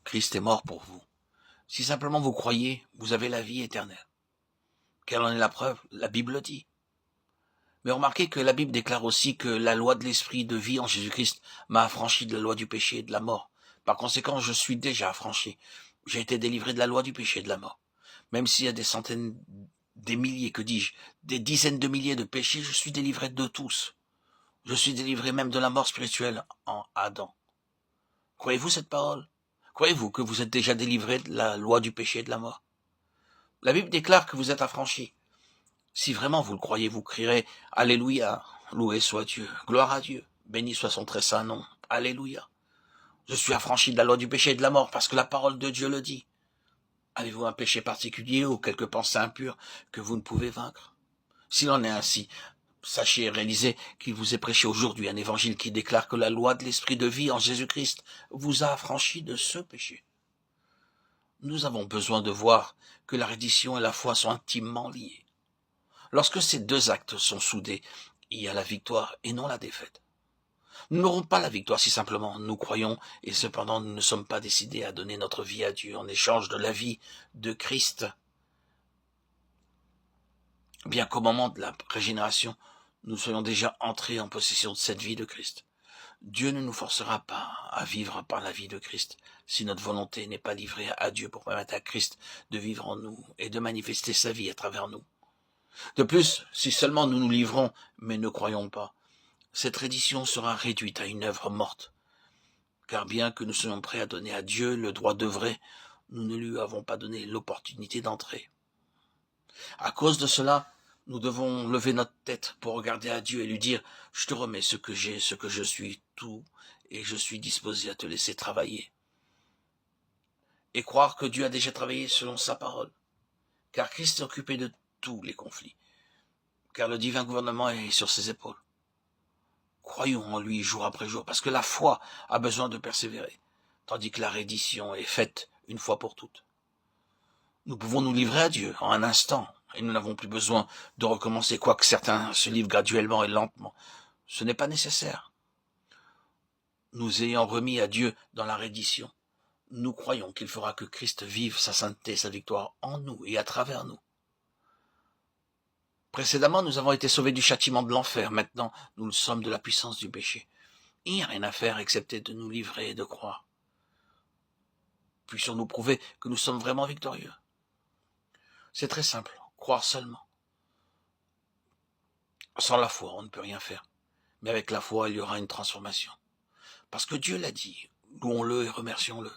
Christ est mort pour vous. Si simplement vous croyez, vous avez la vie éternelle. Quelle en est la preuve? La Bible le dit. Mais remarquez que la Bible déclare aussi que la loi de l'esprit de vie en Jésus-Christ m'a affranchi de la loi du péché et de la mort. Par conséquent, je suis déjà affranchi. J'ai été délivré de la loi du péché et de la mort. Même s'il y a des centaines, des milliers, que dis-je, des dizaines de milliers de péchés, je suis délivré de tous. Je suis délivré même de la mort spirituelle en Adam. Croyez-vous cette parole? Croyez-vous que vous êtes déjà délivré de la loi du péché et de la mort? La Bible déclare que vous êtes affranchi. Si vraiment vous le croyez, vous crierez « Alléluia, loué soit Dieu, gloire à Dieu, béni soit son très saint nom, Alléluia. Je suis affranchi de la loi du péché et de la mort parce que la parole de Dieu le dit. Avez-vous un péché particulier ou quelques pensées impures que vous ne pouvez vaincre? S'il en est ainsi, sachez et réalisez qu'il vous est prêché aujourd'hui un évangile qui déclare que la loi de l'esprit de vie en Jésus-Christ vous a affranchi de ce péché. Nous avons besoin de voir que la reddition et la foi sont intimement liées. Lorsque ces deux actes sont soudés, il y a la victoire et non la défaite. Nous n'aurons pas la victoire si simplement nous croyons et cependant nous ne sommes pas décidés à donner notre vie à Dieu en échange de la vie de Christ. Bien qu'au moment de la régénération, nous soyons déjà entrés en possession de cette vie de Christ. Dieu ne nous forcera pas à vivre par la vie de Christ si notre volonté n'est pas livrée à Dieu pour permettre à Christ de vivre en nous et de manifester sa vie à travers nous. De plus, si seulement nous nous livrons mais ne croyons pas, cette reddition sera réduite à une œuvre morte. Car bien que nous soyons prêts à donner à Dieu le droit d'œuvrer, nous ne lui avons pas donné l'opportunité d'entrer. À cause de cela, nous devons lever notre tête pour regarder à Dieu et lui dire « Je te remets ce que j'ai, ce que je suis, tout, et je suis disposé à te laisser travailler. » Et croire que Dieu a déjà travaillé selon sa parole. Car Christ est occupé de tous les conflits. Car le divin gouvernement est sur ses épaules. Croyons en lui jour après jour, parce que la foi a besoin de persévérer, tandis que la reddition est faite une fois pour toutes. Nous pouvons nous livrer à Dieu en un instant, et nous n'avons plus besoin de recommencer, quoique certains se livrent graduellement et lentement. Ce n'est pas nécessaire. Nous ayant remis à Dieu dans la reddition, nous croyons qu'il fera que Christ vive sa sainteté, sa victoire en nous et à travers nous. Précédemment, nous avons été sauvés du châtiment de l'enfer. Maintenant, nous le sommes de la puissance du péché. Il n'y a rien à faire excepté de nous livrer et de croire. Puissions-nous prouver que nous sommes vraiment victorieux? C'est très simple, croire seulement. Sans la foi, on ne peut rien faire. Mais avec la foi, il y aura une transformation. Parce que Dieu l'a dit, louons-le et remercions-le.